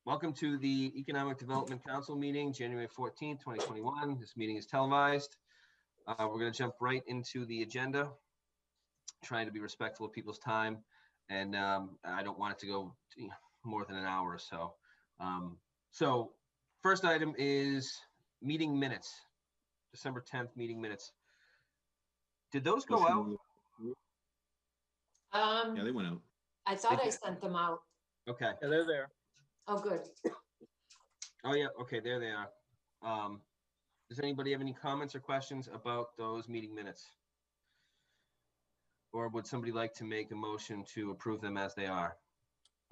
Welcome to the Economic Development Council meeting, January 14th, 2021. This meeting is televised. We're going to jump right into the agenda, trying to be respectful of people's time. And I don't want it to go more than an hour or so. So first item is meeting minutes, December 10th meeting minutes. Did those go out? Yeah, they went out. I thought I sent them out. Okay. Yeah, they're there. Oh, good. Oh, yeah. Okay, there they are. Does anybody have any comments or questions about those meeting minutes? Or would somebody like to make a motion to approve them as they are?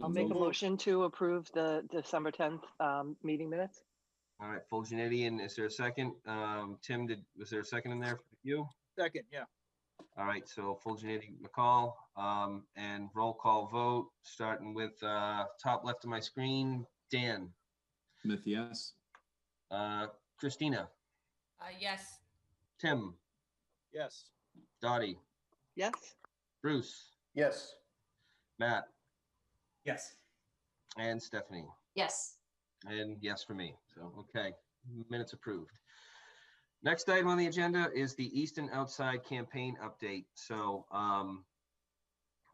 I'll make a motion to approve the December 10th meeting minutes. All right, full Janetti, and is there a second? Tim, was there a second in there for you? Second, yeah. All right, so full Janetti, McCall, and roll call vote, starting with top left of my screen, Dan. Smith, yes. Christina. Yes. Tim. Yes. Dottie. Yes. Bruce. Yes. Matt. Yes. And Stephanie. Yes. And yes for me. So, okay, minutes approved. Next item on the agenda is the Easton Outside campaign update. So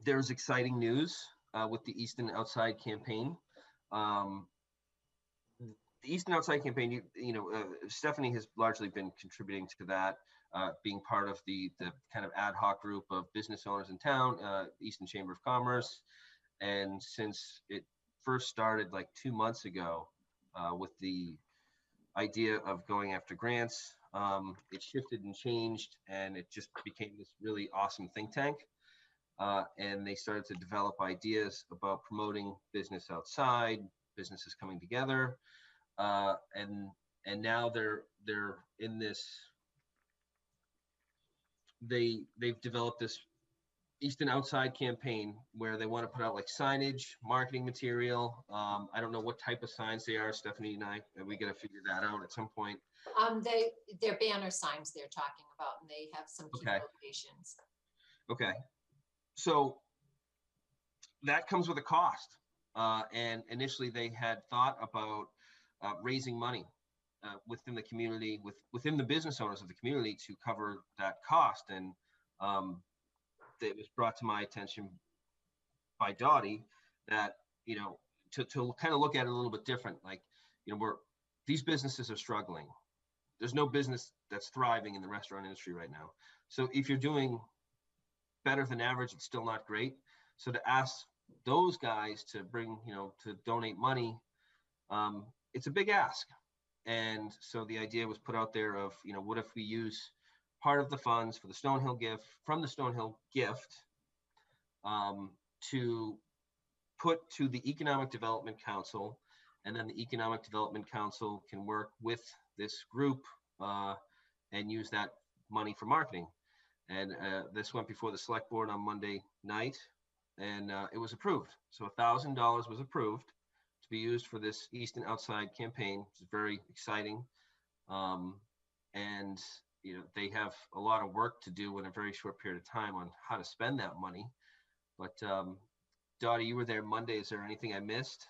there's exciting news with the Easton Outside campaign. The Easton Outside campaign, Stephanie has largely been contributing to that, being part of the kind of ad hoc group of business owners in town, Easton Chamber of Commerce. And since it first started like 2 months ago with the idea of going after grants, it shifted and changed, and it just became this really awesome think tank. And they started to develop ideas about promoting business outside, businesses coming together. And now they're in this, they've developed this Easton Outside campaign where they want to put out like signage, marketing material. I don't know what type of signs they are, Stephanie and we got to figure that out at some point. They're banner signs they're talking about, and they have some key locations. Okay. So that comes with a cost. And initially they had thought about raising money within the community, within the business owners of the community to cover that cost. And it was brought to my attention by Dottie that, to kind of look at it a little bit different. Like, these businesses are struggling. There's no business that's thriving in the restaurant industry right now. So if you're doing better than average, it's still not great. So to ask those guys to bring, to donate money, it's a big ask. And so the idea was put out there of, what if we use part of the funds for the Stonehill gift, from the Stonehill gift, to put to the Economic Development Council, and then the Economic Development Council can work with this group and use that money for marketing. And this went before the select board on Monday night, and it was approved. So $1,000 was approved to be used for this Easton Outside campaign, which is very exciting. And they have a lot of work to do in a very short period of time on how to spend that money. But Dottie, you were there Monday. Is there anything I missed?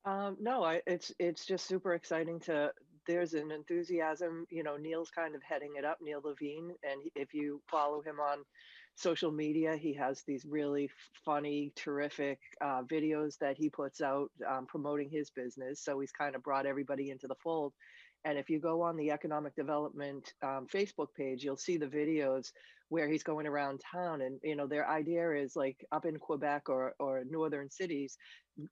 No, it's just super exciting there's an enthusiasm, Neil's kind of heading it up, Neil Levine. And if you follow him on social media, he has these really funny, terrific videos that he puts out promoting his business. So he's kind of brought everybody into the fold. And if you go on the Economic Development Facebook page, you'll see the videos where he's going around town. And, their idea is like up in Quebec or northern cities,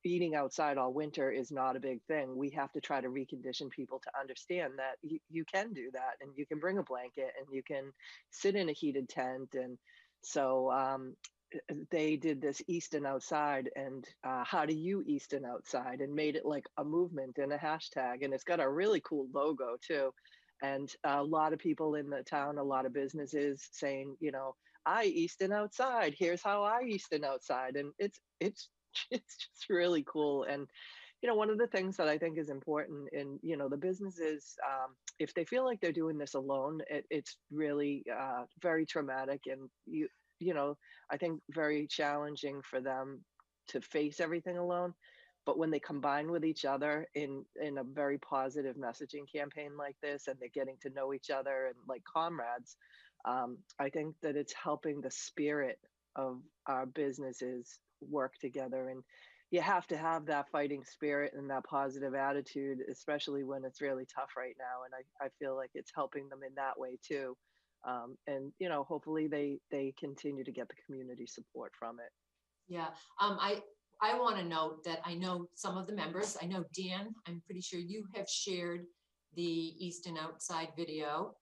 eating outside all winter is not a big thing. We have to try to recondition people to understand that you can do that, and you can bring a blanket and you can sit in a heated tent. And so they did this Easton Outside, and how do you Easton Outside, and made it like a movement and a hashtag. And it's got a really cool logo too. And a lot of people in the town, a lot of businesses saying, I Easton Outside, here's how I Easton Outside. And it's just really cool. And, one of the things that I think is important in, the businesses, if they feel like they're doing this alone, it's really very traumatic. And I think very challenging for them to face everything alone. but when they combine with each other in a very positive messaging campaign like this, and they're getting to know each other and like comrades, I think that it's helping the spirit of our businesses work together. And you have to have that fighting spirit and that positive attitude, especially when it's really tough right now. And I feel like it's helping them in that way too. And hopefully they continue to get the community support from it. Yeah, I want to note that I know some of the members. I know Dan, I'm pretty sure you have shared the Easton outside video.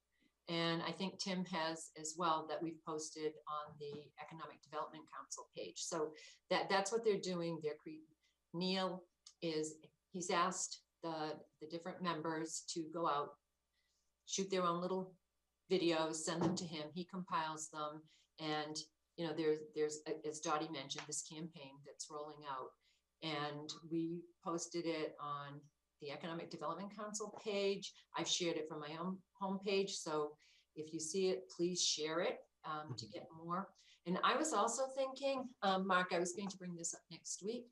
And I think Tim has as well, that we've posted on the Economic Development Council page. So that's what they're doing. Neil he's asked the different members to go out, shoot their own little videos, send them to him. He compiles them. And, there's, as Dottie mentioned, this campaign that's rolling out. And we posted it on the Economic Development Council page. I've shared it from my own homepage. So if you see it, please share it to get more. And I was also thinking, Mark, I was going to bring this up next week,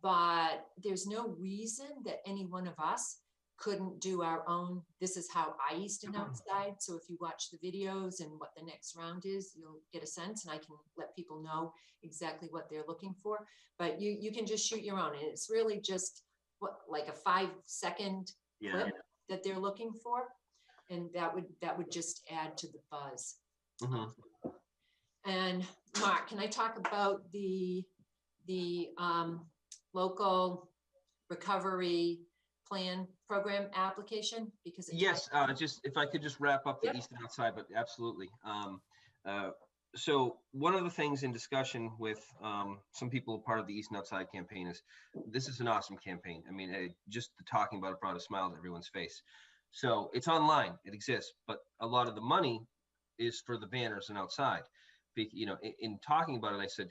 but there's no reason that any one of us couldn't do our own, this is how I Easton outside. So if you watch the videos and what the next round is, you'll get a sense, and I can let people know exactly what they're looking for. But you can just shoot your own, and it's really just like a 5-second clip that they're looking for, and that would just add to the buzz. Mm-hmm. And Mark, can I talk about the local recovery plan program application? Because yes, just if I could just wrap up the Easton outside, but absolutely. So one of the things in discussion with some people part of the Easton outside campaign is this is an awesome campaign. I mean, just the talking about it brought a smile to everyone's face. So it's online, it exists, but a lot of the money is for the banners and outside. In talking about it, I said,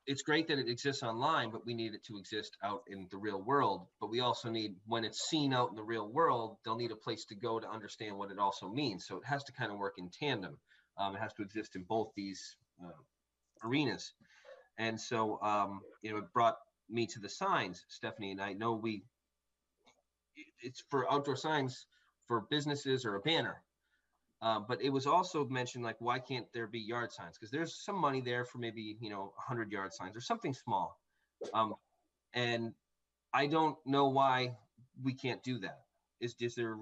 it's great that it exists online, but we need it to exist out in the real world. But we also need, when it's seen out in the real world, they'll need a place to go to understand what it also means. So it has to kind of work in tandem. It has to exist in both these arenas. And so, it brought me to the signs, Stephanie, and I know it's for outdoor signs for businesses or a banner. But it was also mentioned, like, why can't there be yard signs? Because there's some money there for maybe, 100 yard signs or something small. And I don't know why we can't do that. Is there,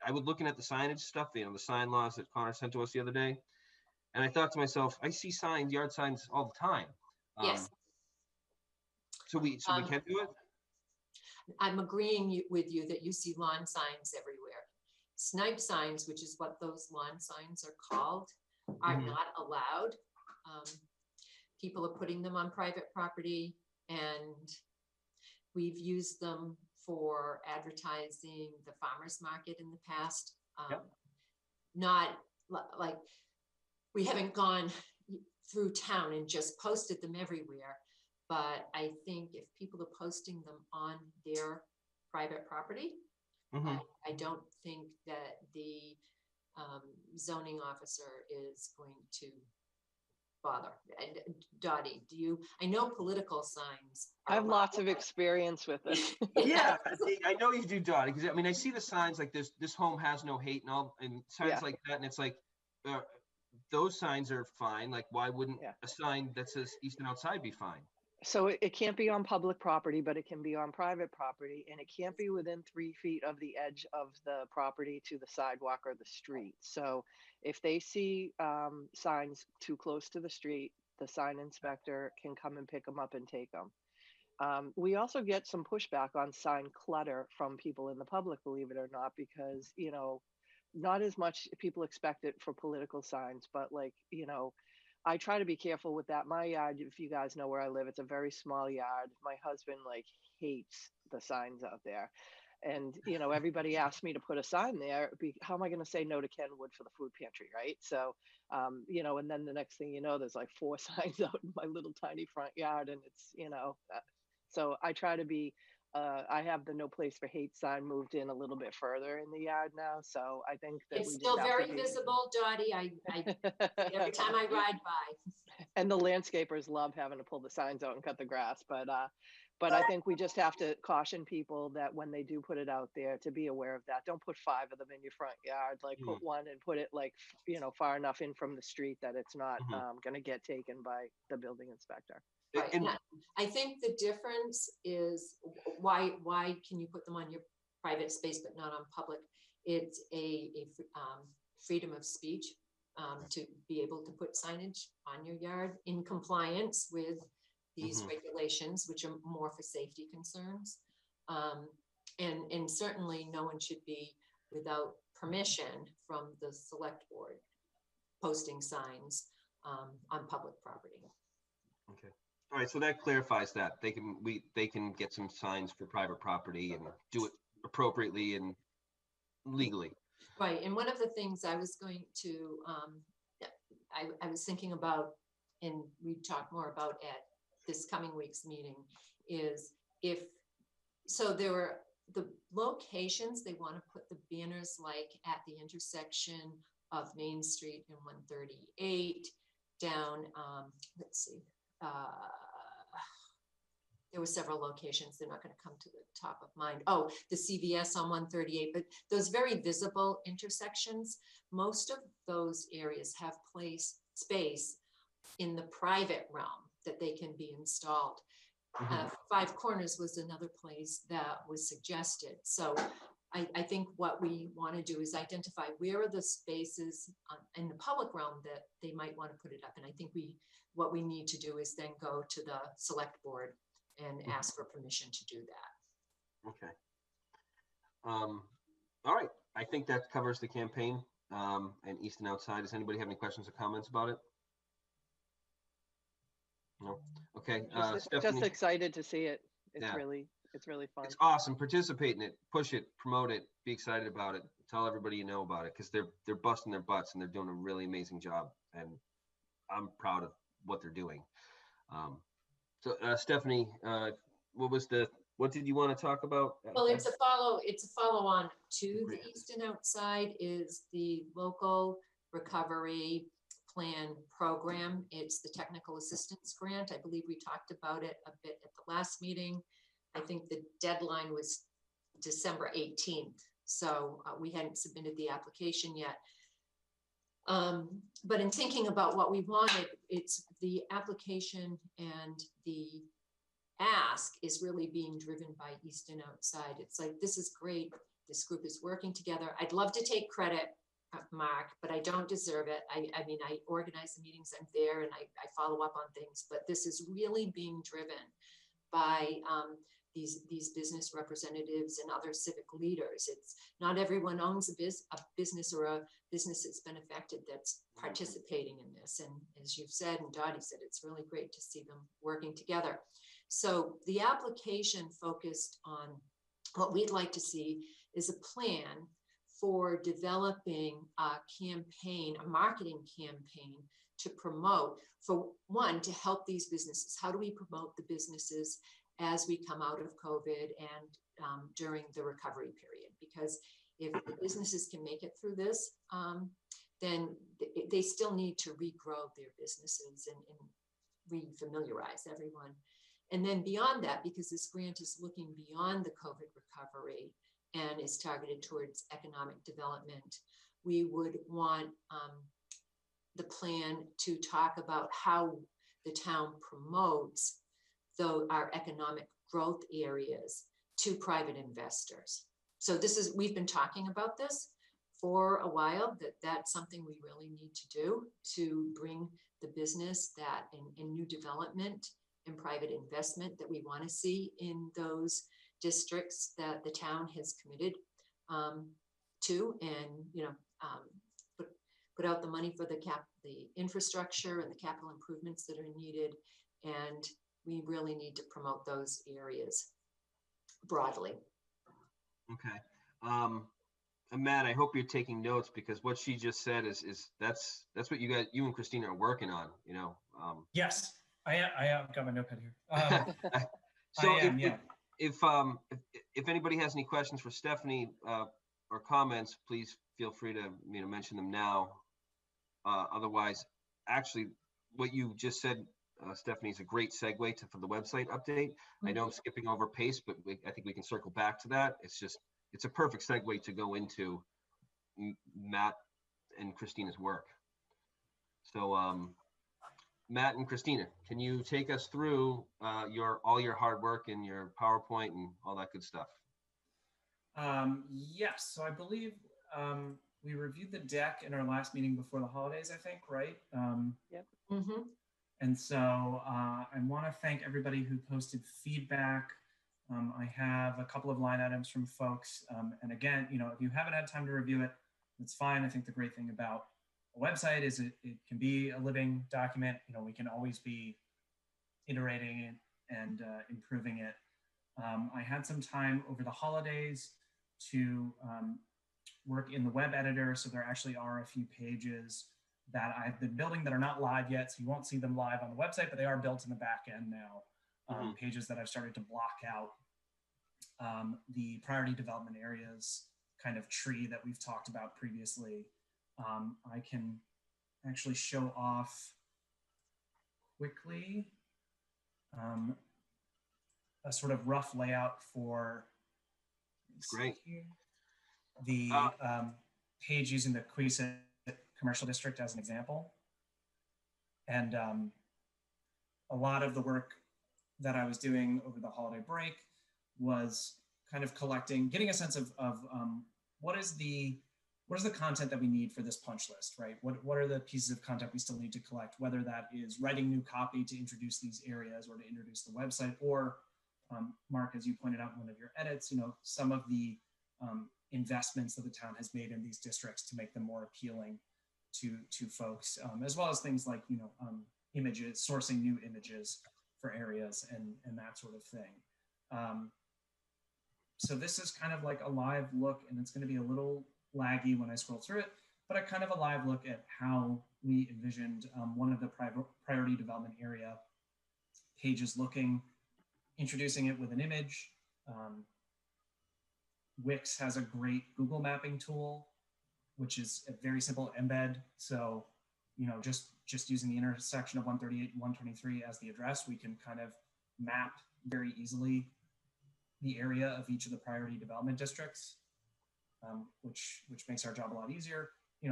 I was looking at the signage stuff, the sign laws that Connor sent to us the other day. And I thought to myself, I see signs, yard signs all the time. Yes. So we can do it? I'm agreeing with you that you see lawn signs everywhere. Snipe signs, which is what those lawn signs are called, are not allowed. People are putting them on private property, and we've used them for advertising the farmers market in the past. Not like, we haven't gone through town and just posted them everywhere, but I think if people are posting them on their private property, I don't think that the zoning officer is going to bother. And Dottie, I know political signs. I have lots of experience with it. Yeah, I know you do, Dottie, because I see the signs like this home has no hate and signs like that, and it's like, those signs are fine. Like, why wouldn't a sign that says Easton outside be fine? So it can't be on public property, but it can be on private property, and it can't be within 3 feet of the edge of the property to the sidewalk or the street. So if they see signs too close to the street, the sign inspector can come and pick them up and take them. We also get some pushback on sign clutter from people in the public, believe it or not, because, not as much people expect it for political signs, but I try to be careful with that. My yard, if you guys know where I live, it's a very small yard. My husband hates the signs out there. And, everybody asked me to put a sign there. How am I going to say no to Kenwood for the food pantry, right? So, and then the next thing you know, there's 4 signs out in my little tiny front yard. And it's, so I try to be, I have the no place for hate sign moved in a little bit further in the yard now. So I think that it's still very visible, Dottie. I every time I ride by. And the landscapers love having to pull the signs out and cut the grass. But But I think we just have to caution people that when they do put it out there, to be aware of that. Don't put 5 of them in your front yard. Like put one and put it like, far enough in from the street that it's not going to get taken by the building inspector. Right. And I think the difference is why can you put them on your private space but not on public? It's a freedom of speech to be able to put signage on your yard in compliance with these regulations, which are more for safety concerns. And certainly no one should be without permission from the select board posting signs on public property. Okay. All right. So that clarifies that they can get some signs for private property and do it appropriately and legally. Right. And one of the things I was going to, I was thinking about, and we talk more about at this coming week's meeting, is there were the locations they want to put the banners like at the intersection of Main Street and 138 down, let's see, there were several locations. They're not going to come to the top of mind. Oh, the CVS on 138, but those very visible intersections, most of those areas have space in the private realm that they can be installed. Five Corners was another place that was suggested. So I think what we want to do is identify where are the spaces in the public realm that they might want to put it up. And I think what we need to do is then go to the select board and ask for permission to do that. Okay. All right. I think that covers the campaign and Easton Outside. Does anybody have any questions or comments about it? No. Okay. Just excited to see it. It's Yeah. it's really fun. It's awesome. Participate in it. Push it. Promote it. Be excited about it. Tell everybody you know about it, because they're busting their butts and they're doing a really amazing job. And I'm proud of what they're doing. So Stephanie, what did you want to talk about? Well, it's a follow on to the Easton Outside is the local recovery plan program. It's the technical assistance grant. I believe we talked about it a bit at the last meeting. I think the deadline was December 18th. So we hadn't submitted the application yet. But in thinking about what we wanted, it's the application and the ask is really being driven by Easton Outside. It's like, this is great. This group is working together. I'd love to take credit, Mark, but I don't deserve it. I mean, I organize the meetings, I'm there, and I follow up on things, but this is really being driven by these business representatives and other civic leaders. It's not everyone owns a business or a business that's been affected that's participating in this. And as you've said, and Dottie said, it's really great to see them working together. So the application focused on what we'd like to see is a plan for developing a campaign, a marketing campaign to promote, for one, to help these businesses. How do we promote the businesses as we come out of COVID and during the recovery period? Because if the businesses can make it through this, then they still need to regrow their businesses and re-familiarize everyone. And then beyond that, because this grant is looking beyond the COVID recovery and is targeted towards economic development, we would want the plan to talk about how the town promotes our economic growth areas to private investors. So we've been talking about this for a while, that's something we really need to do to bring the business that in new development and private investment that we want to see in those districts that the town has committed to, and put out the money for the infrastructure and the capital improvements that are needed. And we really need to promote those areas broadly. Okay. And Matt, I hope you're taking notes, because what she just said is that's what you and Christina are working on, Yes, I am. Got my notepad here. So if anybody has any questions for Stephanie or comments, please feel free to mention them now. Otherwise, actually, what you just said, Stephanie's a great segue for the website update. I know I'm skipping over pace, but I think we can circle back to that. It's a perfect segue to go into Matt and Christina's work. So Matt and Christina, can you take us through all your hard work and your PowerPoint and all that good stuff? Yes, so I believe we reviewed the deck in our last meeting before the holidays, I think, right? Yep. Mm-hmm. And so I want to thank everybody who posted feedback. I have a couple of line items from folks. And again, if you haven't had time to review it, that's fine. I think the great thing about a website is it can be a living document. We can always be iterating it and improving it. I had some time over the holidays to work in the web editor. So there actually are a few pages that I've been building that are not live yet. So you won't see them live on the website, but they are built in the back end now. Pages that I've started to block out the priority development areas kind of tree that we've talked about previously. I can actually show off quickly a sort of rough layout for Great. the page using the Queeset Commercial District as an example. And a lot of the work that I was doing over the holiday break was kind of getting a sense of what is the content that we need for this punch list, right? What are the pieces of content we still need to collect, whether that is writing new copy to introduce these areas or to introduce the website, or Mark, as you pointed out in one of your edits, some of the investments that the town has made in these districts to make them more appealing to folks, as well as things like, images, sourcing new images for areas and that sort of thing. So this is kind of like a live look, and it's going to be a little laggy when I scroll through it, but a kind of a live look at how we envisioned one of the priority development area pages looking, introducing it with an image. Wix has a great Google mapping tool, which is a very simple embed. So, just using the intersection of 138 and 123 as the address, we can kind of map very easily the area of each of the priority development districts, which makes our job a lot easier.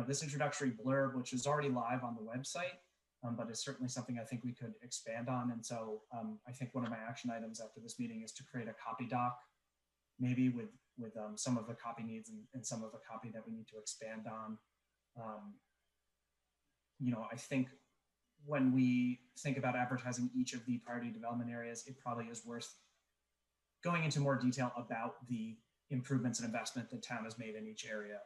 This introductory blurb, which is already live on the website, but is certainly something I think we could expand on. And so I think one of my action items after this meeting is to create a copy doc, maybe with some of the copy needs and some of the copy that we need to expand on. I think when we think about advertising each of the priority development areas, it probably is worth going into more detail about the improvements and investment the town has made in each area.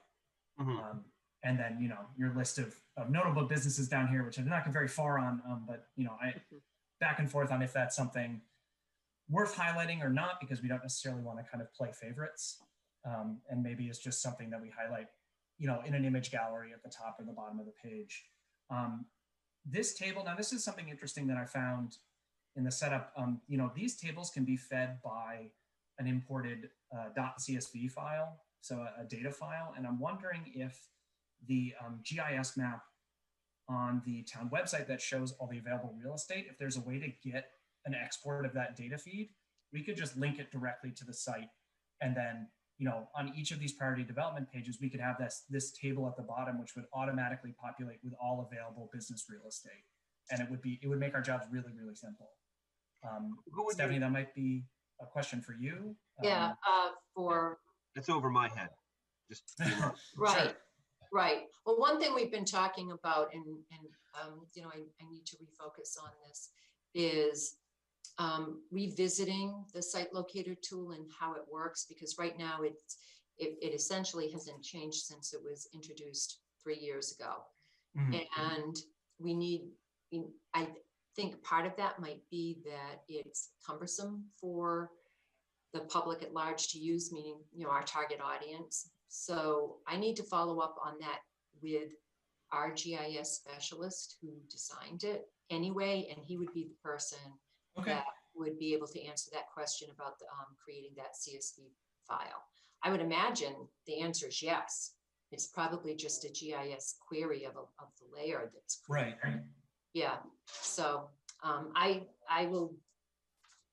And then, your list of notable businesses down here, which I'm not very far on, but, I back and forth on if that's something worth highlighting or not, because we don't necessarily want to kind of play favorites. And maybe it's just something that we highlight, in an image gallery at the top or the bottom of the page. This table, now this is something interesting that I found in the setup. These tables can be fed by an imported .csv file, so a data file. And I'm wondering if the GIS map on the town website that shows all the available real estate, if there's a way to get an export of that data feed, we could just link it directly to the site. And then, on each of these priority development pages, we could have this table at the bottom, which would automatically populate with all available business real estate. And it would make our jobs really, really simple. Stephanie, that might be a question for you. Yeah, It's over my head. Just right. Sure. Right. Well, one thing we've been talking about, and I need to refocus on this, is revisiting the site locator tool and how it works, because right now it essentially hasn't changed since it was introduced 3 years ago. And I think part of that might be that it's cumbersome for the public at large to use, meaning, our target audience. So I need to follow up on that with our GIS specialist who designed it anyway, and he would be the person that would be able to answer that question about creating that CSV file. I would imagine the answer is yes. It's probably just a GIS query of the layer that's created. Right. Yeah. So I will,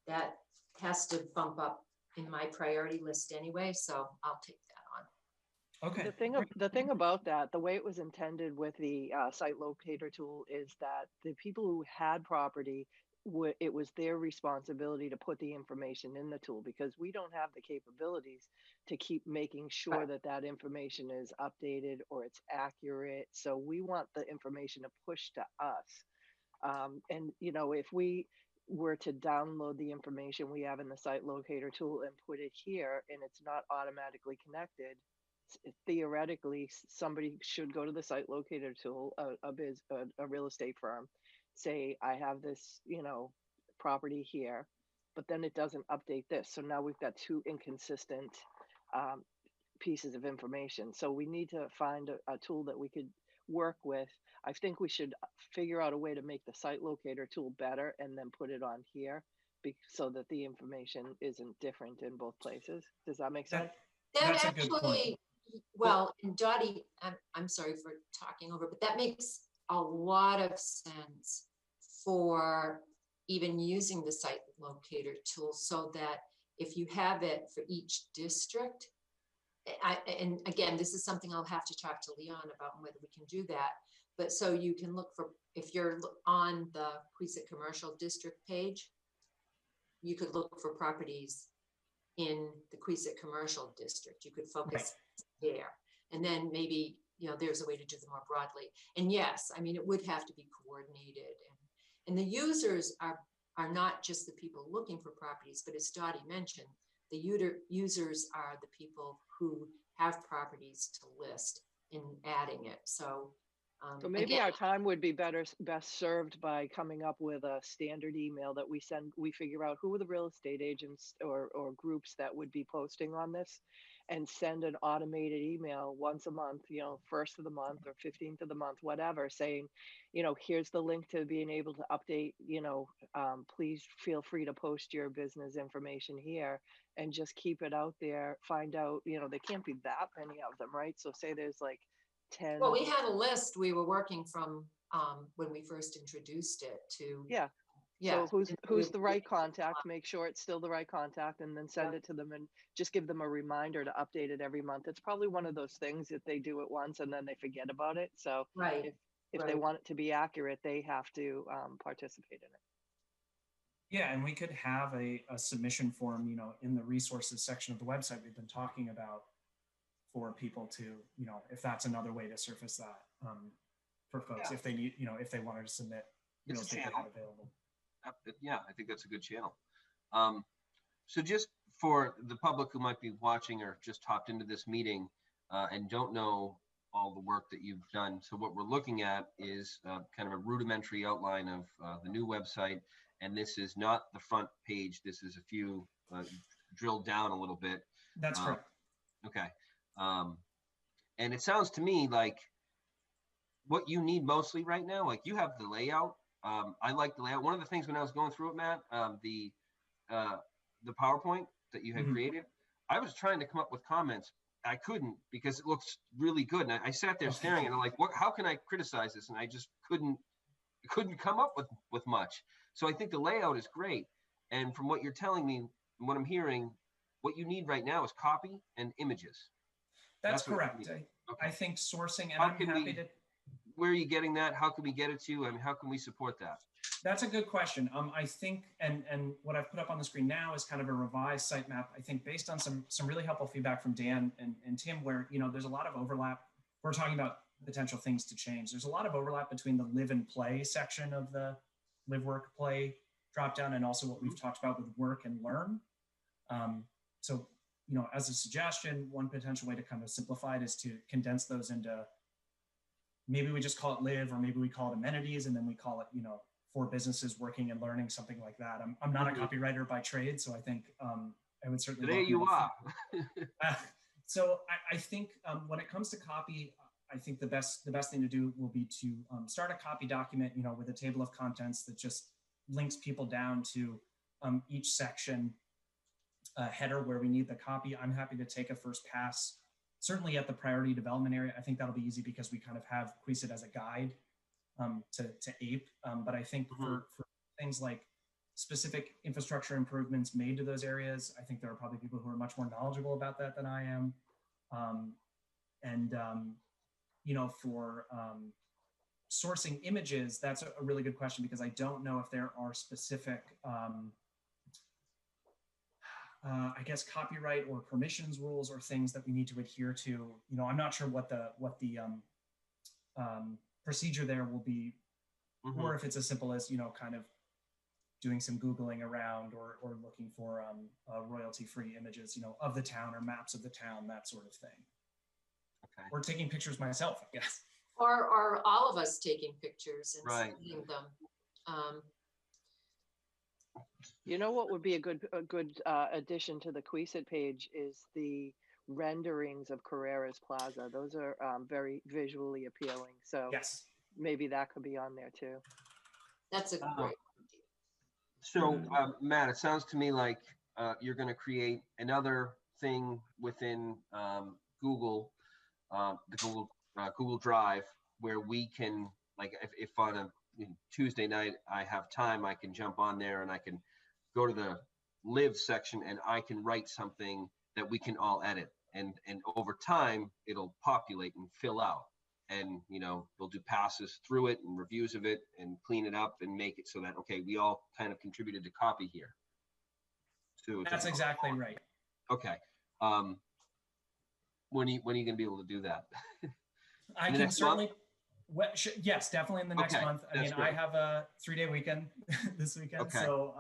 that has to bump up in my priority list anyway, so I'll take that on. Okay. The thing about that, the way it was intended with the site locator tool is that the people who had property, it was their responsibility to put the information in the tool, because we don't have the capabilities to keep making sure that that information is updated or it's accurate. So we want the information to push to us. And if we were to download the information we have in the site locator tool and put it here, and it's not automatically connected, theoretically somebody should go to the site locator tool, a real estate firm, say, I have this property here, but then it doesn't update this, so now we've got two inconsistent pieces of information. So we need to find a tool that we could work with. I think we should figure out a way to make the site locator tool better and then put it on here, so that the information isn't different in both places. Does that make sense? That's a good point. Well, and Dottie, I'm sorry for talking over, but that makes a lot of sense for even using the site locator tool, so that if you have it for each district, and again, this is something I'll have to talk to Leon about whether we can do that, but so you can look for, if you're on the Queeset Commercial District page, you could look for properties in the Queeset Commercial District. You could focus there, and then maybe there's a way to do them more broadly. And yes, I mean, it would have to be coordinated, and the users are not just the people looking for properties, but as Dottie mentioned, the users are the people who have properties to list in adding it. So maybe our time would be best served by coming up with a standard email that we figure out who are the real estate agents or groups that would be posting on this, and send an automated email once a month, first of the month or 15th of the month, whatever, saying, here's the link to being able to update, please feel free to post your business information here, and just keep it out there. Find out, there can't be that many of them, right? So say there's like 10. Well, we had a list we were working from when we first introduced it to. Yeah. Yeah. So who's the right contact? Make sure it's still the right contact, and then send it to them, and just give them a reminder to update it every month. It's probably one of those things that they do it once and then they forget about it. So if they want it to be accurate, they have to participate in it. Yeah, and we could have a submission form, in the resources section of the website we've been talking about, for people to, if that's another way to surface that for folks, if they need, if they wanted to submit real estate they have available. Yeah, I think that's a good channel. So just for the public who might be watching or just hopped into this meeting and don't know all the work that you've done. So what we're looking at is kind of a rudimentary outline of the new website. And this is not the front page. This is a few drilled down a little bit. That's correct. Okay. And it sounds to me like what you need mostly right now, like you have the layout. I like the layout. One of the things when I was going through it, Matt, the PowerPoint that you had created, I was trying to come up with comments. I couldn't, because it looks really good. And I sat there staring and I'm like, how can I criticize this? And I just couldn't come up with much. So I think the layout is great. And from what you're telling me, what I'm hearing, what you need right now is copy and images. That's correct. I think sourcing, and I'm happy to. Where are you getting that? How can we get it to you? I mean, how can we support that? That's a good question. I think, and what I've put up on the screen now is kind of a revised sitemap, I think, based on some really helpful feedback from Dan and Tim, where, there's a lot of overlap. We're talking about potential things to change. There's a lot of overlap between the live and play section of the live, work, play dropdown, and also what we've talked about with work and learn. So, as a suggestion, one potential way to kind of simplify it is to condense those into, maybe we just call it live, or maybe we call it amenities, and then we call it, for businesses working and learning, something like that. I'm not a copywriter by trade, so I think I would certainly. Today you are. So I think when it comes to copy, I think the best thing to do will be to start a copy document, with a table of contents that just links people down to each section header where we need the copy. I'm happy to take a first pass. Certainly at the priority development area, I think that'll be easy because we kind of have Queeset as a guide to APE. But I think for things like specific infrastructure improvements made to those areas. I think there are probably people who are much more knowledgeable about that than I am. For sourcing images, that's a really good question, because I don't know if there are specific, I guess, copyright or permissions rules or things that we need to adhere to. I'm not sure what the procedure there will be, or if it's as simple as, kind of doing some Googling around or looking for royalty-free images, of the town or maps of the town, that sort of thing. Okay. Or taking pictures myself, I guess. Or all of us taking pictures and Right. sending them. What would be a good addition to the Queesit page is the renderings of Carreras Plaza. Those are very visually appealing. So Yes. maybe that could be on there too. That's a great. So, Matt, it sounds to me like you're going to create another thing within Google, the Google Drive, where we can, like, if on a Tuesday night I have time, I can jump on there and I can go to the live section and I can write something that we can all edit. And over time, it'll populate and fill out. And, they'll do passes through it and reviews of it and clean it up and make it so that, okay, we all kind of contributed to copy here. So That's exactly right. Okay. When are you going to be able to do that? I can certainly, yes, definitely in the next Okay, month. I that's mean, great. I have a 3-day weekend this weekend. Okay. So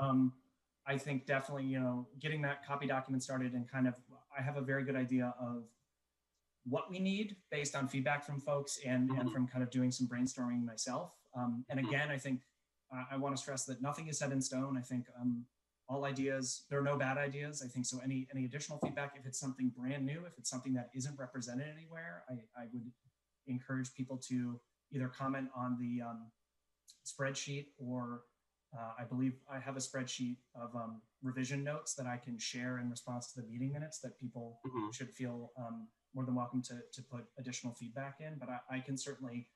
I think definitely, getting that copy document started and kind of, I have a very good idea of what we need based on feedback from folks and from kind of doing some brainstorming myself. And again, I think I want to stress that nothing is set in stone. I think all ideas, there are no bad ideas. I think so. Any additional feedback, if it's something brand new, if it's something that isn't represented anywhere, I would encourage people to either comment on the spreadsheet, or I believe I have a spreadsheet of revision notes that I can share in response to the meeting minutes that people should feel more than welcome to put additional feedback in. But I can certainly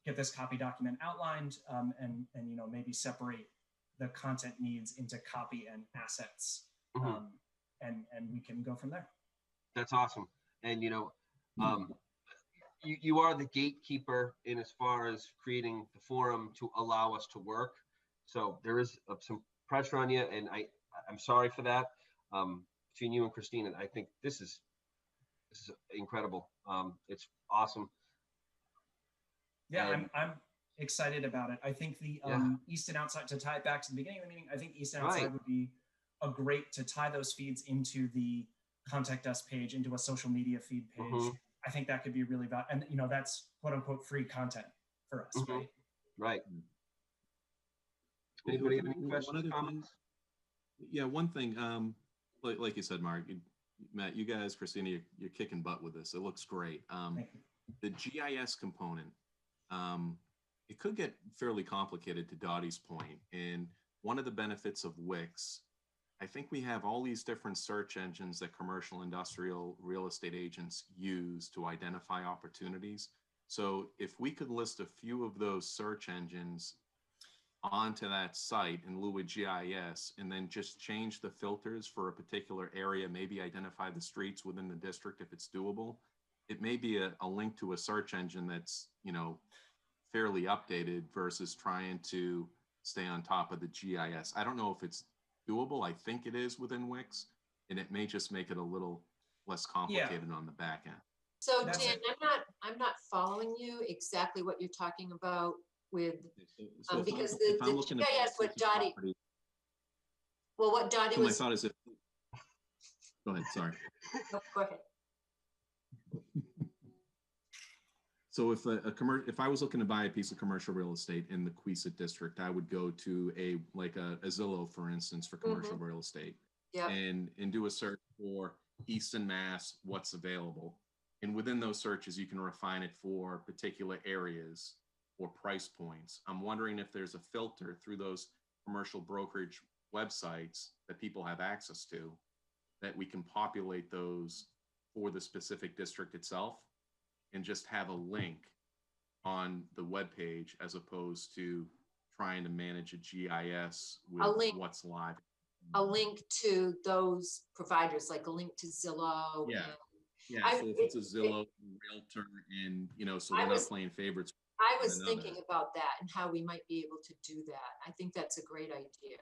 get this copy document outlined and maybe separate the content needs into copy and assets, and we can go from there. That's awesome. And you are the gatekeeper in as far as creating the forum to allow us to work. So there is some pressure on you, and I'm sorry for that. Between you and Christina, I think this is incredible. It's awesome. Yeah, And I'm excited about it. I think the Easton Outside, to tie it back to the beginning of the meeting, I think Easton Outside would be a great to tie those feeds into the contact us page, into a social media feed page. I think that could be really valuable. And, that's quote unquote free content for us, right? Right. Anybody have any questions, comments? Yeah, one thing, like you said, Mark, Matt, you guys, Christina, you're kicking butt with this. It looks great. Thank you. The GIS component, it could get fairly complicated, to Dottie's point. And one of the benefits of Wix, I think we have all these different search engines that commercial, industrial, real estate agents use to identify opportunities. So if we could list a few of those search engines onto that site in lieu of GIS, and then just change the filters for a particular area, maybe identify the streets within the district if it's doable. It may be a link to a search engine that's, fairly updated versus trying to stay on top of the GIS. I don't know if it's doable. I think it is within Wix, and it may just make it a little less complicated on the back end. So Dan, I'm not following you exactly what you're talking about with, because the GIS, what Dottie, what Dottie was. My thought is go ahead, sorry. No, go ahead. So if I was looking to buy a piece of commercial real estate in the Queesit district, I would go to a Zillow, for instance, for commercial real estate, and do a search for Easton, Mass, what's available. And within those searches, you can refine it for particular areas or price points. I'm wondering if there's a filter through those commercial brokerage websites that people have access to, that we can populate those for the specific district itself, and just have a link on the web page, as opposed to trying to manage a GIS with link. what's live. A link to those providers, like a link to Zillow. Yeah. And Yeah, I- so if it's a Zillow realtor and, you know, so I they're was- not playing favorites. I was another. thinking about that and how we might be able to do that. I think that's a great idea.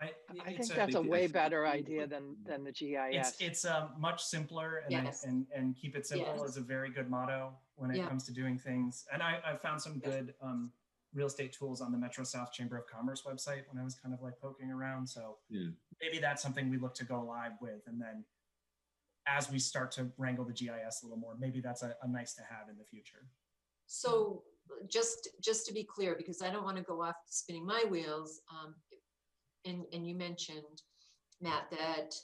I It's think that's a I way think better it's- idea than the GIS. it's much simpler, and Yes. and keep it simple Yes. is a very good motto when it Yeah. comes to doing things. And I found some good real estate tools on the Metro South Chamber of Commerce website when I was kind of like poking around. So Yeah. maybe that's something we look to go live with, and then as we start to wrangle the GIS a little more, maybe that's a nice to have in the future. So just to be clear, because I don't want to go off spinning my wheels, and you mentioned, Matt, that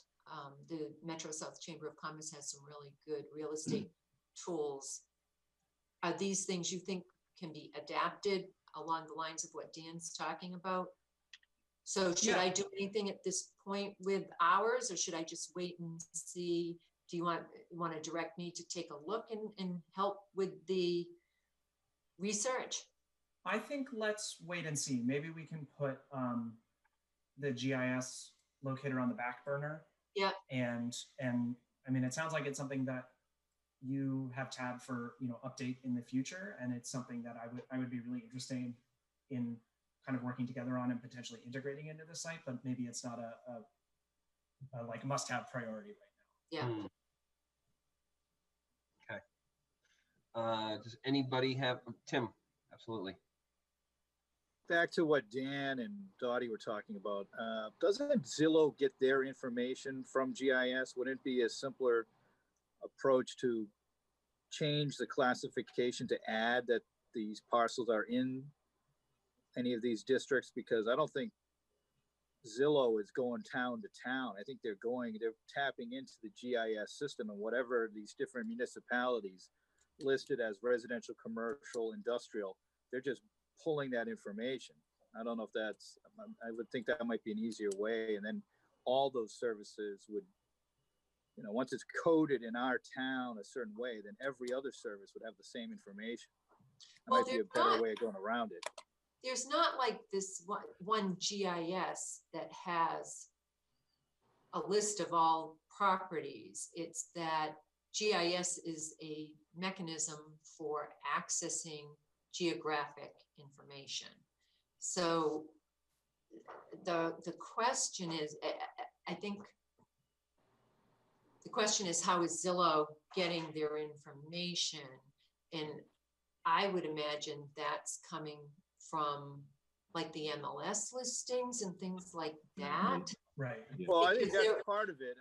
the Metro South Chamber of Commerce has some really good real estate tools. Are these things you think can be adapted along the lines of what Dan's talking about? So should Yeah. I do anything at this point with ours, or should I just wait and see? Do you want to direct me to take a look and help with the research? I think let's wait and see. Maybe we can put the GIS locator on the back burner. Yeah. And I mean, it sounds like it's something that you have tabbed for, update in the future, and it's something that I would be really interested in kind of working together on and potentially integrating into the site. But maybe it's not a like must-have priority right now. Yeah. Okay. Does anybody have Tim? Absolutely. Back to what Dan and Dottie were talking about, doesn't Zillow get their information from GIS? Wouldn't it be a simpler approach to change the classification to add that these parcels are in any of these districts? Because I don't think Zillow is going town to town. I think they're tapping into the GIS system, and whatever these different municipalities listed as residential, commercial, industrial, they're just pulling that information. I don't know if I would think that might be an easier way. And then all those services would, once it's coded in our town a certain way, then every other service would have the same information. That Well, might be a better way of going around it. There's not like this one GIS that has a list of all properties. It's that GIS is a mechanism for accessing geographic information. So the question is, I think the question is, how is Zillow getting their information? And I would imagine that's coming from like the MLS listings and things like that. Right. Well, I think Because that's part of it.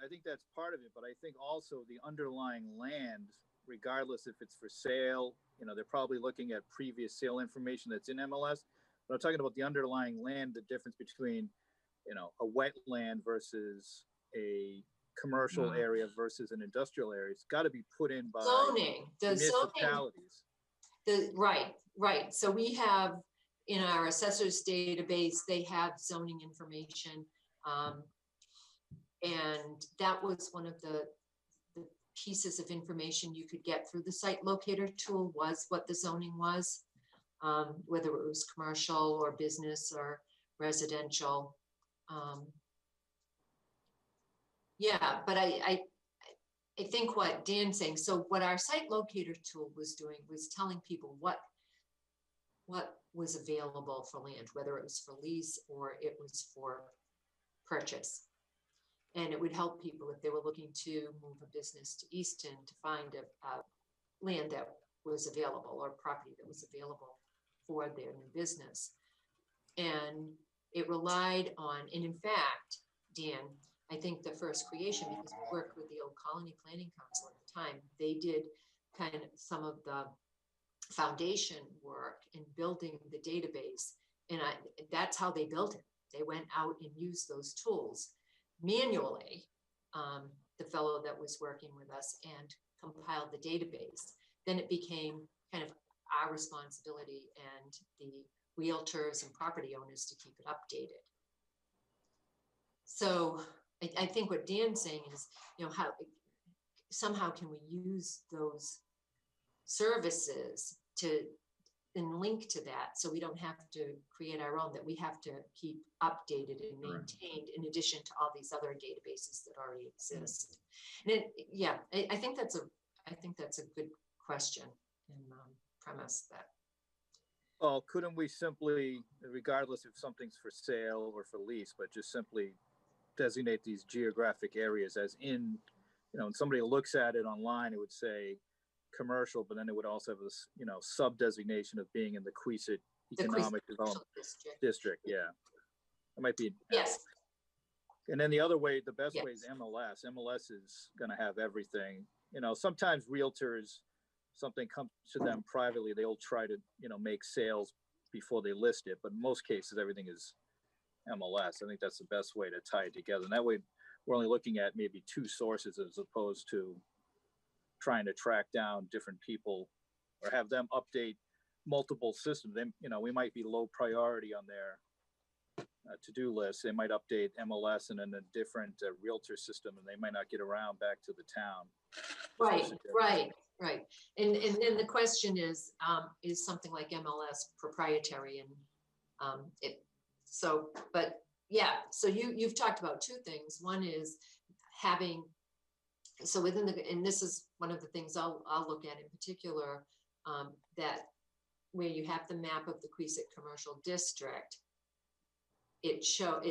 But I think also the underlying land, regardless if it's for sale, they're probably looking at previous sale information that's in MLS. But I'm talking about the underlying land, the difference between, a wetland versus a commercial area versus an industrial area. It's got to be put in by Zoning, the municipalities. Right. So we have in our assessors database, they have zoning information. And that was one of the pieces of information you could get through the site locator tool, was what the zoning was, whether it was commercial or business or residential. Yeah, but I think what Dan's saying, so what our site locator tool was doing was telling people what was available for land, whether it was for lease or it was for purchase. And it would help people if they were looking to move a business to Easton to find a land that was available or property that was available for their new business. And it relied on, and in fact, Dan, I think the first creation, because we worked with the Old Colony Planning Council at the time, they did kind of some of the foundation work in building the database. And that's how they built it. They went out and used those tools manually, the fellow that was working with us, and compiled the database. Then it became kind of our responsibility and the realtors and property owners to keep it updated. So I think what Dan's saying is, how somehow can we use those services to and link to that, so we don't have to create our own, that we have to keep updated and maintained in addition to all these other databases that already exist. And I think that's a good question and premise that. Well, couldn't we simply, regardless if something's for sale or for lease, but just simply designate these geographic areas as in, and somebody looks at it online, it would say commercial, but then it would also have this, sub designation of being in the Queesit Economic Development District. Yeah, it might be. Yes. And then the other way, the best way is MLS. MLS is going to have everything. Sometimes realtors, something comes to them privately, they'll try to, make sales before they list it. But in most cases, everything is MLS. I think that's the best way to tie it together. And that way, we're only looking at maybe two sources as opposed to trying to track down different people or have them update multiple systems. Then, we might be low priority on their to-do list. They might update MLS and then a different realtor system, and they might not get around back to the town. Right. And then the question is something like MLS proprietary? And so you've talked about two things. One is having, so and this is one of the things I'll look at in particular, that where you have the map of the Queesit Commercial District, it should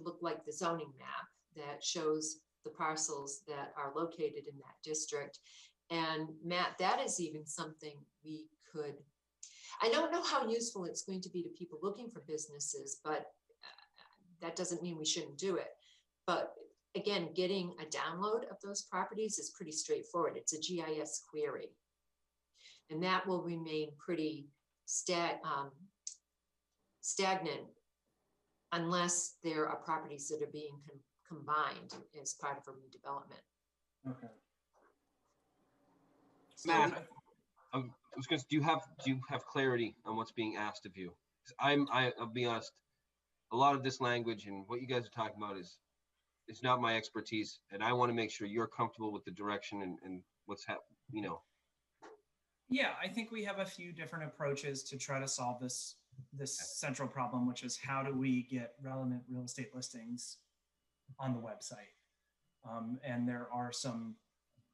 look like the zoning map that shows the parcels that are located in that district. And Matt, that is even something we could, I don't know how useful it's going to be to people looking for businesses, but that doesn't mean we shouldn't do it. But again, getting a download of those properties is pretty straightforward. It's a GIS query. And that will remain pretty stagnant unless there are properties that are being combined as part of a redevelopment. Okay. So Matt, I was going to, do you have clarity on what's being asked of you? 'Cause I'll be honest, a lot of this language and what you guys are talking about is not my expertise, and I want to make sure you're comfortable with the direction and what's happening. Yeah, I think we have a few different approaches to try to solve this central problem, which is how do we get relevant real estate listings on the website? And there are some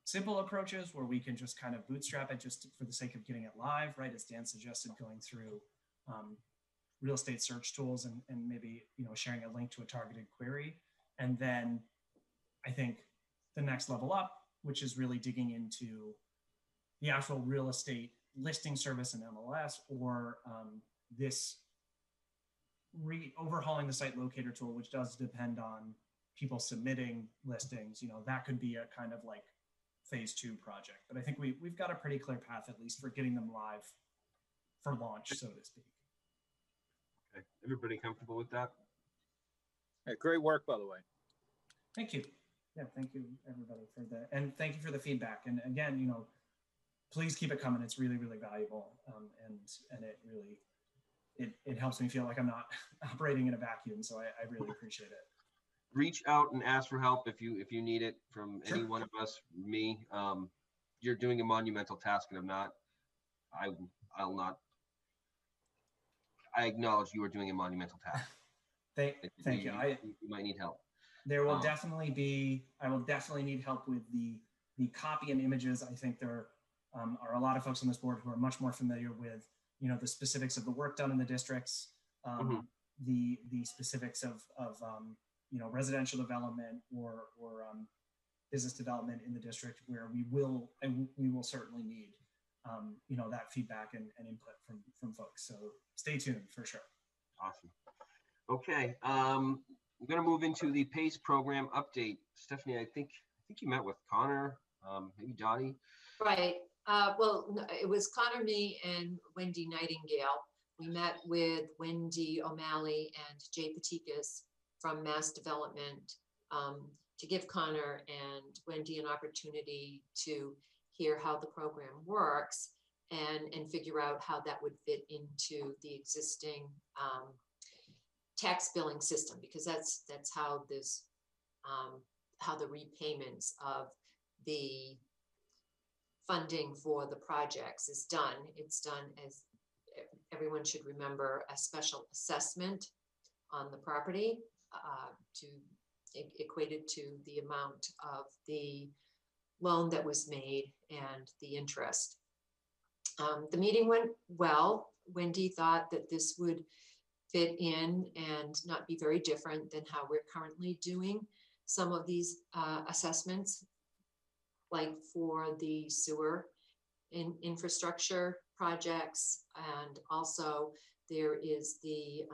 simple approaches where we can just kind of bootstrap it just for the sake of getting it live, right? As Dan suggested, going through real estate search tools and maybe sharing a link to a targeted query. And then I think the next level up, which is really digging into the actual real estate listing service in MLS, or this overhauling the site locator tool, which does depend on people submitting listings. That could be a kind of like phase 2 project. But I think we've got a pretty clear path, at least for getting them live for launch, so to speak. Okay, everybody comfortable with that? Yeah, great work, by the way. Thank you. Yeah, thank you everybody for that, and thank you for the feedback. And again, please keep it coming. It's really, really valuable, and it really it helps me feel like I'm not operating in a vacuum. So I really appreciate it. Reach out and ask for help if you need it from Sure. any one of us, me. You're doing a monumental task, and I'm not. I'll not. I acknowledge you are doing a monumental task. Thank you. You might need help. There will definitely be. I will definitely need help with the copy and images. I think there are a lot of folks on this board who are much more familiar with the specifics of the work done in the districts, the specifics of residential development or business development in the district, where we will certainly need that feedback and input from folks. So stay tuned for sure. Awesome. Okay, we're going to move into the PACE program update. Stephanie, I think you met with Connor, maybe Dottie. Right. Well, it was Connor, me, and Wendy Nightingale. We met with Wendy O'Malley and Jay Patikas from Mass Development to give Connor and Wendy an opportunity to hear how the program works and figure out how that would fit into the existing tax billing system, because that's how this how the repayments of the funding for the projects is done. It's done as everyone should remember a special assessment on the property to equated to the amount of the loan that was made and the interest. The meeting went well. Wendy thought that this would fit in and not be very different than how we're currently doing some of these assessments, like for the sewer infrastructure projects. And also there is the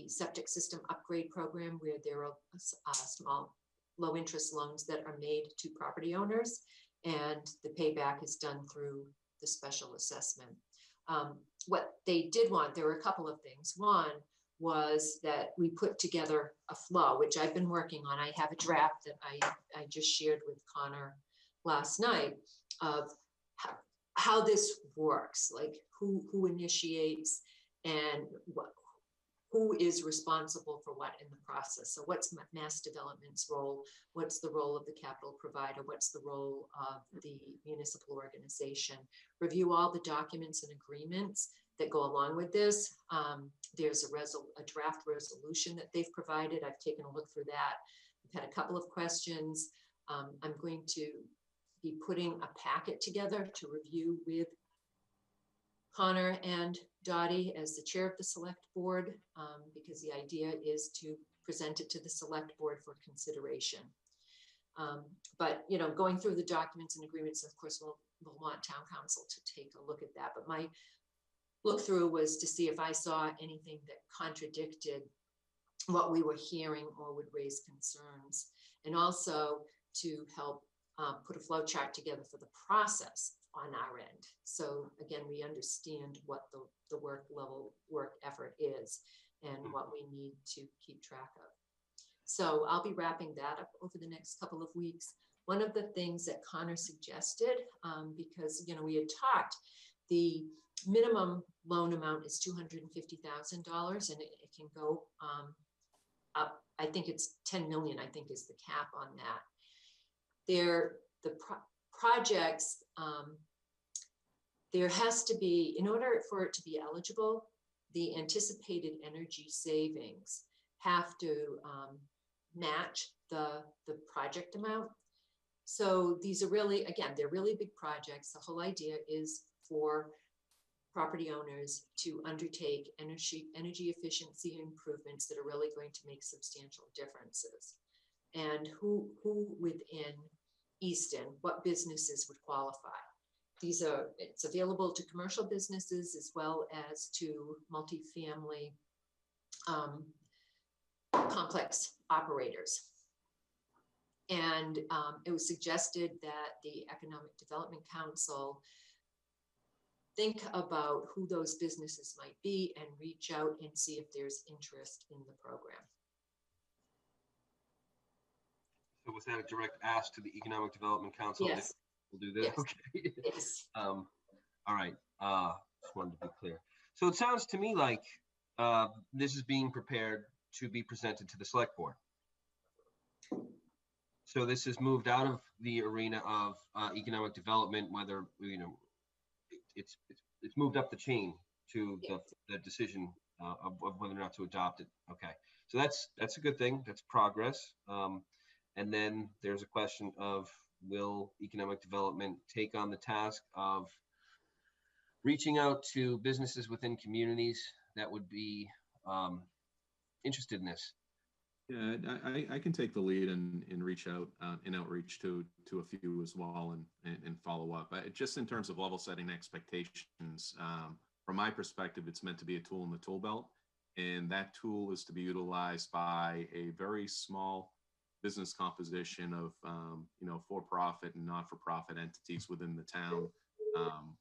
septic system upgrade program, where there are small low interest loans that are made to property owners, and the payback is done through the special assessment. What they did want, there were a couple of things. One was that we put together a flow, which I've been working on. I have a draft that I just shared with Connor last night of how this works, like who initiates and who is responsible for what in the process. So what's Mass Development's role? What's the role of the capital provider? What's the role of the municipal organization? Review all the documents and agreements that go along with this. There's a draft resolution that they've provided. I've taken a look through that. I've had a couple of questions. I'm going to be putting a packet together to review with Connor and Dottie as the chair of the select board, because the idea is to present it to the select board for consideration. But, you know, going through the documents and agreements, of course, we'll want town council to take a look at that. But my look through was to see if I saw anything that contradicted what we were hearing or would raise concerns, and also to help put a flow chart together for the process on our end. So again, we understand what the work effort is and what we need to keep track of. So I'll be wrapping that up over the next couple of weeks. One of the things that Connor suggested, because, you know, we had talked, the minimum loan amount is $250,000, and it can go up. I think it's 10 million, I think is the cap on that. Projects, there has to be, in order for it to be eligible, the anticipated energy savings have to match the project amount. So these are really, again, they're really big projects. The whole idea is for property owners to undertake energy efficiency improvements that are really going to make substantial differences. And who within Easton, what businesses would qualify? It's available to commercial businesses as well as to multifamily complex operators. And it was suggested that the Economic Development Council think about who those businesses might be and reach out and see if there's interest in the program. So was that a direct ask to the Economic Development Council? Yes. We'll do this. Yes. Okay. Yes. All right. Just wanted to be clear. So it sounds to me like this is being prepared to be presented to the select board. So this has moved out of the arena of economic development, whether, you know, it's moved up the chain to the decision of whether or not to adopt it. Okay. So that's a good thing. That's progress. And then there's a question of, will economic development take on the task of reaching out to businesses within communities that would be interested in this? Yeah, I can take the lead and reach out in outreach to a few as well and follow up. Just in terms of level setting expectations, from my perspective, it's meant to be a tool in the tool belt, and that tool is to be utilized by a very small business composition of you know, for-profit and not-for-profit entities within the town.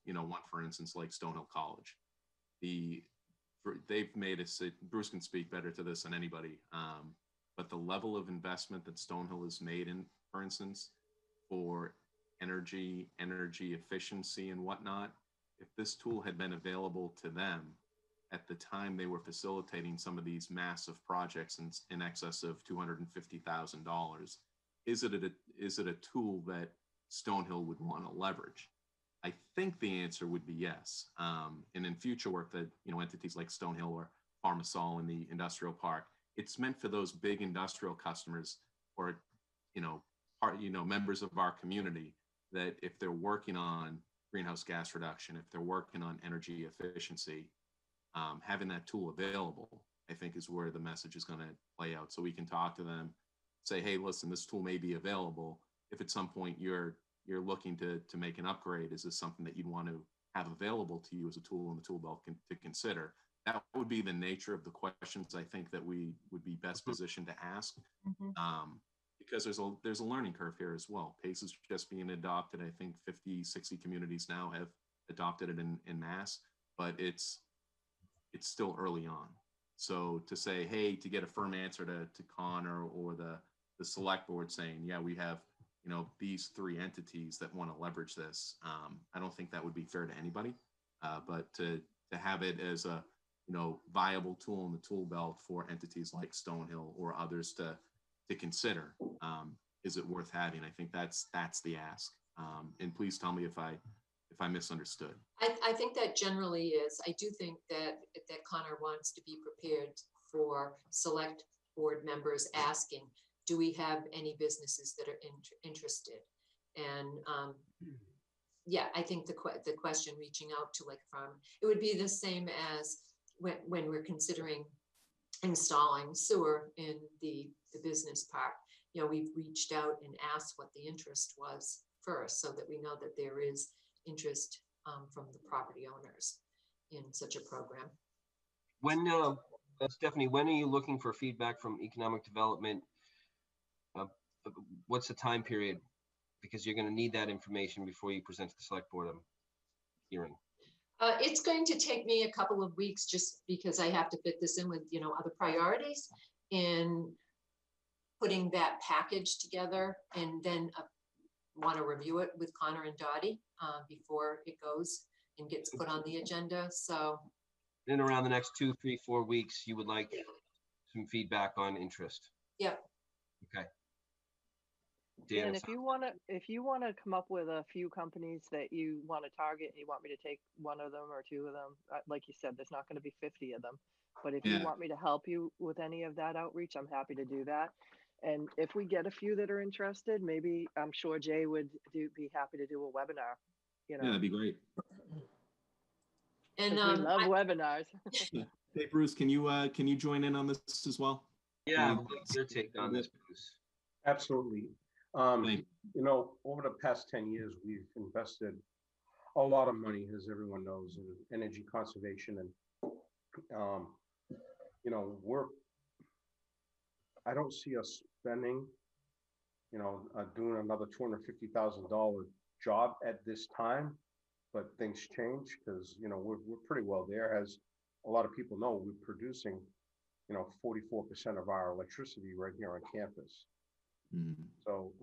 You know, one for instance like Stonehill College. They've made it. Bruce can speak better to this than anybody. But the level of investment that Stonehill has made in, for instance, for energy efficiency and whatnot, if this tool had been available to them at the time they were facilitating some of these massive projects in excess of $250,000, is it a tool that Stonehill would want to leverage? I think the answer would be yes. And in future work that, entities like Stonehill or Pharmasol in the industrial park, it's meant for those big industrial customers or, members of our community that if they're working on greenhouse gas reduction, if they're working on energy efficiency, having that tool available, I think is where the message is going to play out. So we can talk to them, say, hey, listen, this tool may be available. If at some point you're looking to make an upgrade, is this something that you'd want to have available to you as a tool in the tool belt to consider? That would be the nature of the questions I think that we would be best positioned to ask. Because there's a learning curve here as well. PACE is just being adopted. I think 50, 60 communities now have adopted it in mass, but it's still early on. So to say, hey, to get a firm answer to Connor or the select board saying, yeah, we have, these 3 entities that want to leverage this, I don't think that would be fair to anybody. But to have it as a, viable tool in the tool belt for entities like Stonehill or others to consider, is it worth having? I think that's the ask. And please tell me if I misunderstood. I think that generally is. I do think that Connor wants to be prepared for select board members asking, do we have any businesses that are interested? And yeah, I think the question reaching out to like farm, it would be the same as when we're considering installing sewer in the business park. We've reached out and asked what the interest was first, so that we know that there is interest from the property owners in such a program. When, Stephanie, when are you looking for feedback from economic development? What's the time period? Because you're going to need that information before you present to the select board hearing. It's going to take me a couple of weeks just because I have to fit this in with, other priorities in putting that package together, and then want to review it with Connor and Dottie before it goes and gets put on the agenda. So in around the next 2, 3, 4 weeks, you would like some feedback on interest. Yep. Okay. Dan, if you want to come up with a few companies that you want to target, and you want me to take one of them or 2 of them, like you said, there's not going to be 50 of them. But if you want me to help you with any of that outreach, I'm happy to do that. And if we get a few that are interested, maybe I'm sure Jay would be happy to do a webinar. Yeah, that'd be great. And we love webinars. Hey, Bruce, can you join in on this as well? Yeah, I'd like your take on this, Bruce. Absolutely. Over the past 10 years, we've invested a lot of money, as everyone knows, in energy conservation. And, I don't see us spending, doing another $250,000 job at this time, but things change because, we're pretty well there. As a lot of people know, we're producing, 44% of our electricity right here on campus. Mm-hmm. So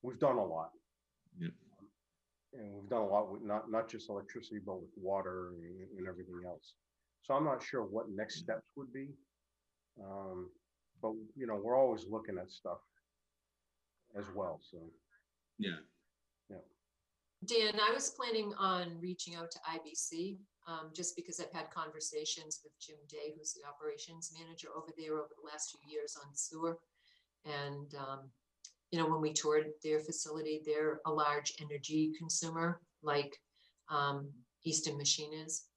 we've done a lot. Yep. And we've done a lot with not just electricity, but with water and everything else. So I'm not sure what next steps would be. But we're always looking at stuff as well. So yeah. Dan, I was planning on reaching out to IBC just because I've had conversations with Jim Day, who's the operations manager over there over the last few years on sewer. And, when we toured their facility, they're a large energy consumer like Easton Machine is.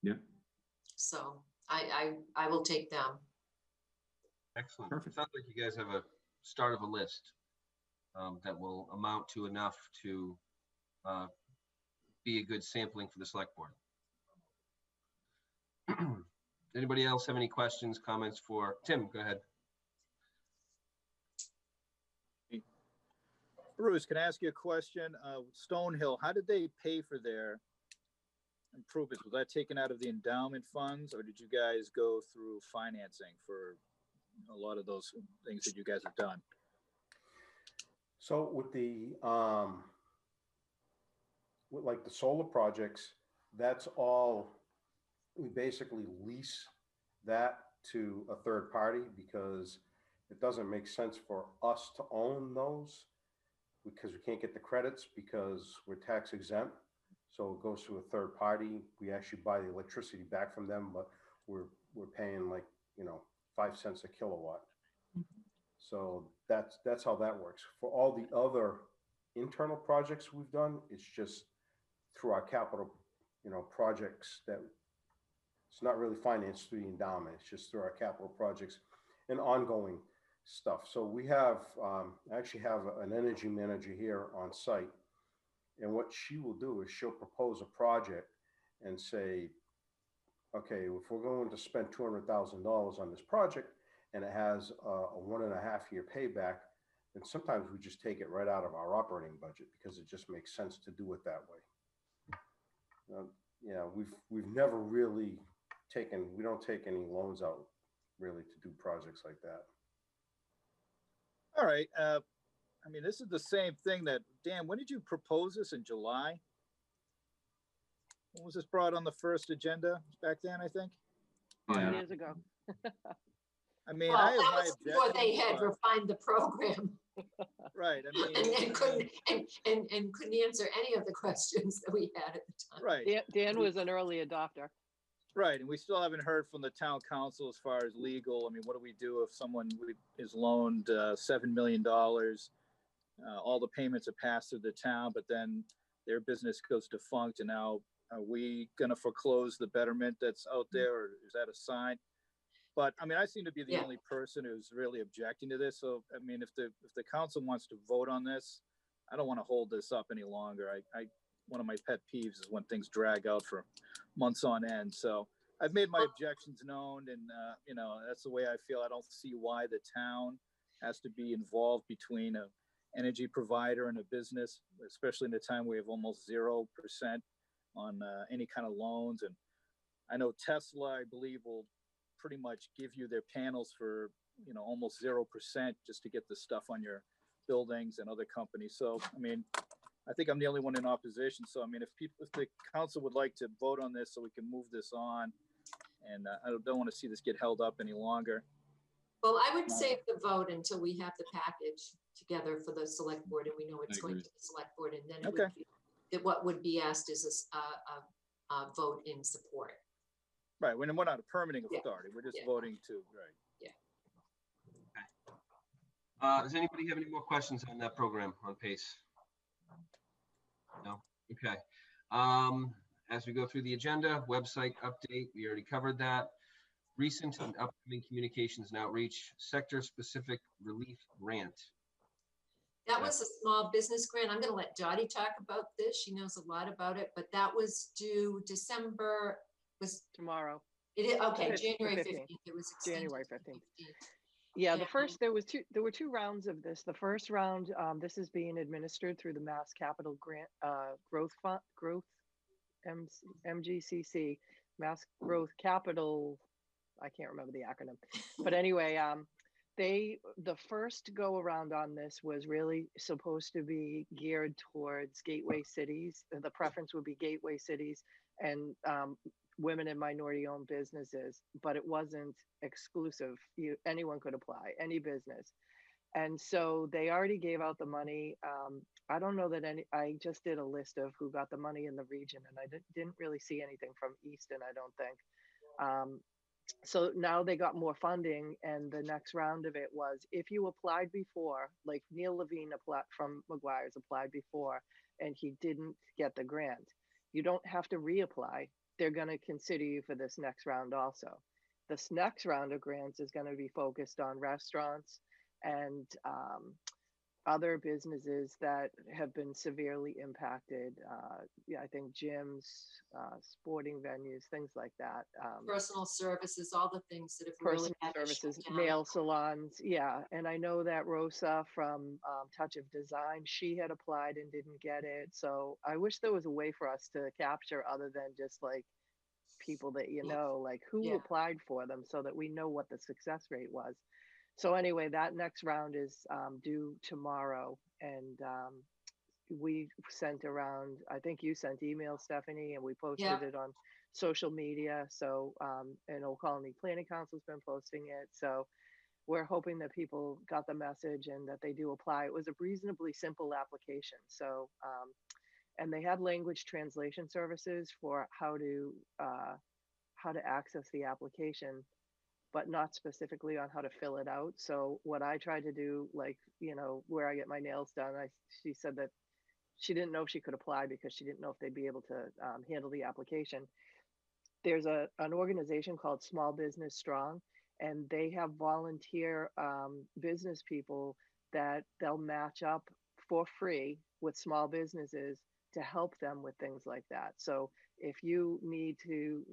Yeah. So I will take them. Excellent. Perfect. Sounds like you guys have a start of a list that will amount to enough to be a good sampling for the select board. Anybody else have any questions, comments for Tim? Go ahead. Bruce, can I ask you a question? Stonehill, how did they pay for their improvements? Was that taken out of the endowment funds, or did you guys go through financing for a lot of those things that you guys have done? So with like the solar projects, that's all, we basically lease that to a third party because it doesn't make sense for us to own those. because we can't get the credits because we're tax exempt. So it goes to a third party. We actually buy the electricity back from them, but we're paying like, 5 cents a kilowatt. So that's how that works. For all the other internal projects we've done, it's just through our capital, projects that it's not really financed through the endowment. It's just through our capital projects and ongoing stuff. So we have, I actually have an energy manager here on site. And what she will do is she'll propose a project and say, okay, if we're going to spend $200,000 on this project and it has a 1.5-year payback, then sometimes we just take it right out of our operating budget because it just makes sense to do it that way. Yeah, we've never really we don't take any loans out really to do projects like that. All right. I mean, this is the same thing that, Dan, when did you propose this, in July? When was this brought on the first agenda? Back then, I think? Yeah. Years ago. I mean, Well, I have that my was before objections, they had but- refined the program Right, I mean. and couldn't answer any of the questions that we had at the time. Right, Dan was an early adopter. right, and we still haven't heard from the town council as far as legal. I mean, what do we do if someone is loaned $7 million? All the payments are passed through the town, but then their business goes defunct, and now are we gonna foreclose the betterment that's out there, or is that a sign? But I mean, I seem to be the only person who's really objecting to this. So I mean, if the council wants to vote on this, I don't want to hold this up any longer. I one of my pet peeves is when things drag out for months on end. So I've made my objections known, and that's the way I feel. I don't see why the town has to be involved between a energy provider and a business, especially in a time we have almost 0% on any kind of loans. And I know Tesla, I believe, will pretty much give you their panels for almost 0% just to get the stuff on your buildings, and other companies. So I mean, I think I'm the only one in opposition. So I mean, if the council would like to vote on this so we can move this on, and I don't want to see this get held up any longer. Well, I would save the vote until we have the package together for the select board and we know it's going to the select board, and then it would be, what would be asked is a vote in support. Right, when we're not a permitting authority, we're just voting to, right. Does anybody have any more questions on that program on PACE? No? Okay. As we go through the agenda, website update, we already covered that. Recent and upcoming communications and outreach, sector-specific relief grant. That was a small business grant. I'm going to let Dottie talk about this. She knows a lot about it, but that was due December, was Tomorrow. it is, okay, The January 15th. 15th. It was extended January to 15th. 15th. Yeah, Yeah. there were two rounds of this. The first round, this is being administered through the Mass Capital Grant Growth Fund, MGCC, Mass Growth Capital. I can't remember the acronym, but anyway, the first go around on this was really supposed to be geared towards gateway cities. The preference would be gateway cities and women and minority owned businesses, but it wasn't exclusive. Anyone could apply, any business. And so they already gave out the money. I don't know that I just did a list of who got the money in the region, and I didn't really see anything from Easton, I don't think. So now they got more funding, and the next round of it was, if you applied before, like Neil Levine from McGuire's applied before, and he didn't get the grant, you don't have to reapply. They're going to consider you for this next round also. This next round of grants is going to be focused on restaurants and other businesses that have been severely impacted. I think gyms, sporting venues, things like that. Personal services, all the things that have Personal really had to shut services, down. nail salons. Yeah. And I know that Rosa from Touch of Design, she had applied and didn't get it. So I wish there was a way for us to capture other than just like people that like who applied for them, so that we know what the success rate was. So anyway, that next round is due tomorrow, and we sent around, I think you sent emails, Stephanie, and we posted it on social media. So, and Old Colony Planning Council's been posting it. So we're hoping that people got the message and that they do apply. It was a reasonably simple application. So, and they had language translation services for how to access the application, but not specifically on how to fill it out. So what I tried to do, like, you know, where I get my nails done, she said that she didn't know if she could apply because she didn't know if they'd be able to handle the application. There's an organization called Small Business Strong, and they have volunteer business people that they'll match up for free with small businesses to help them with things like that. So if you need to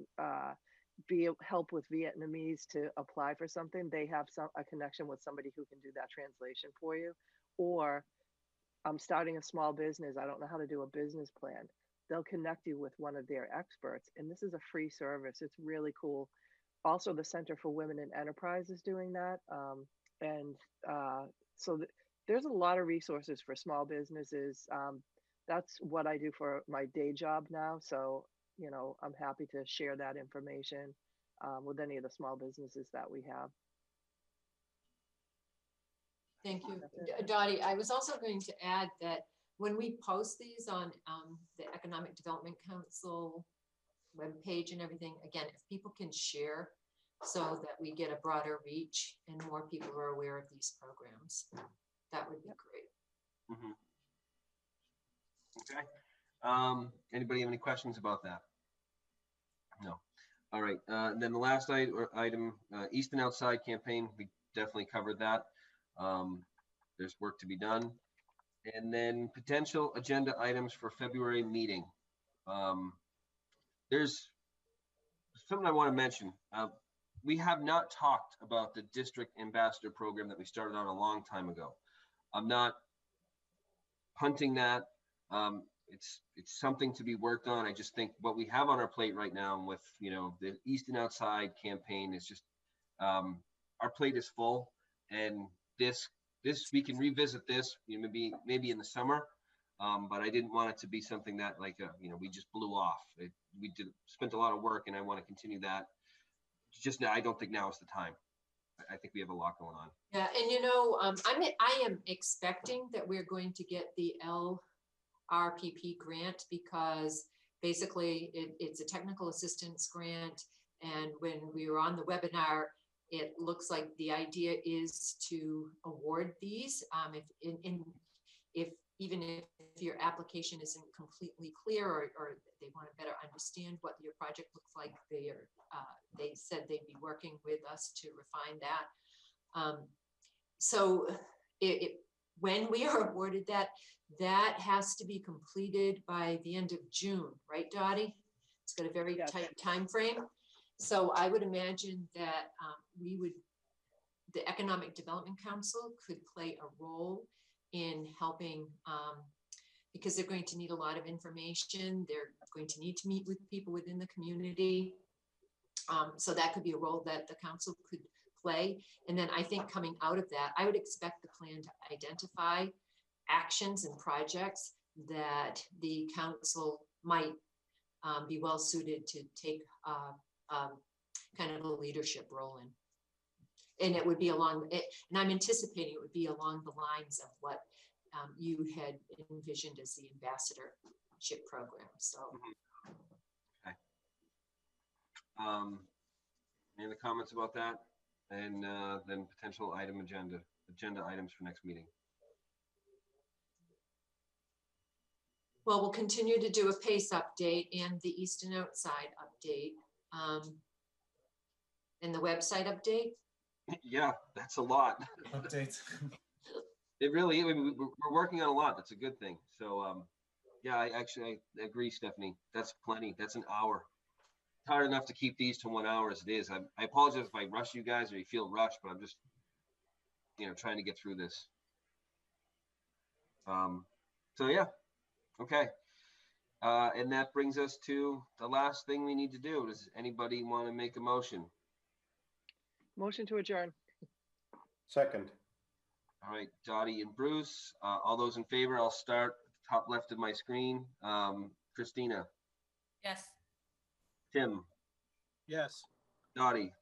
help with Vietnamese to apply for something, they have a connection with somebody who can do that translation for you. Or I'm starting a small business, I don't know how to do a business plan. They'll connect you with one of their experts, and this is a free service. It's really cool. Also, the Center for Women in Enterprise is doing that, so there's a lot of resources for small businesses. That's what I do for my day job now. So, you know, I'm happy to share that information with any of the small businesses that we have. Thank you. Dottie, I was also going to add that when we post these on the Economic Development Council webpage and everything, again, if people can share so that we get a broader reach and more people are aware of these programs, that would be great. Okay. Anybody have any questions about that? No. All right. Then the last item, Easton Outside campaign, we definitely covered that. There's work to be done. And then potential agenda items for February meeting. There's something I want to mention. We have not talked about the district ambassador program that we started on a long time ago. I'm not punting that. It's something to be worked on. I just think what we have on our plate right now with, you know, the Easton Outside campaign is just, our plate is full, and this we can revisit this, you know, maybe in the summer, but I didn't want it to be something that, like, you know, we just blew off. We spent a lot of work, and I want to continue that. Just now, I don't think now is the time. I think we have a lot going on. Yeah, and you know, I am expecting that we're going to get the LRPP grant, because basically it's a technical assistance grant, and when we were on the webinar, it looks like the idea is to award these if even if your application isn't completely clear, or they want to better understand what your project looks like, they said they'd be working with us to refine that. So when we are awarded that has to be completed by the end of June, right, Dottie? It's got a very tight time frame. So I would imagine that the Economic Development Council could play a role in helping, because they're going to need a lot of information. They're going to need to meet with people within the community. So that could be a role that the council could play. And then I think coming out of that, I would expect the plan to identify actions and projects that the council might be well suited to take kind of a leadership role in. And it would be along it, and I'm anticipating it would be along the lines of what you had envisioned as the ambassadorship program. So, okay. Any other comments about that? And then potential agenda items for next meeting. Well, we'll continue to do a PACE update and the Easton Outside update, and the website update. Yeah, that's a lot. Updates. It really, I mean, we're working on a lot. That's a good thing. So, yeah, I agree, Stephanie. That's plenty. That's an hour. It's hard enough to keep these to 1 hour as it is. I apologize if I rush you guys or you feel rushed, but I'm just, you know, trying to get through this. So yeah, okay. And that brings us to the last thing we need to do. Does anybody want to make a motion? Motion to adjourn. Second. All right, Dottie and Bruce, all those in favor, I'll start at the top left of my screen. Christina. Yes. Tim. Yes. Dottie.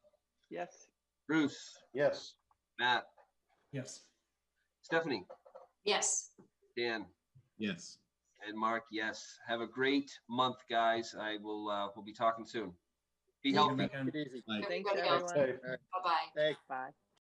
Yes. Bruce. Yes. Matt, Yes. Stephanie, Yes. Dan, Yes. and Mark, yes. Have a great month, guys. I will, we'll be talking soon. Be Thank healthy. you. Take it easy. Right. Thanks, Everybody else. everyone. Hey. Bye-bye. Thanks. Bye.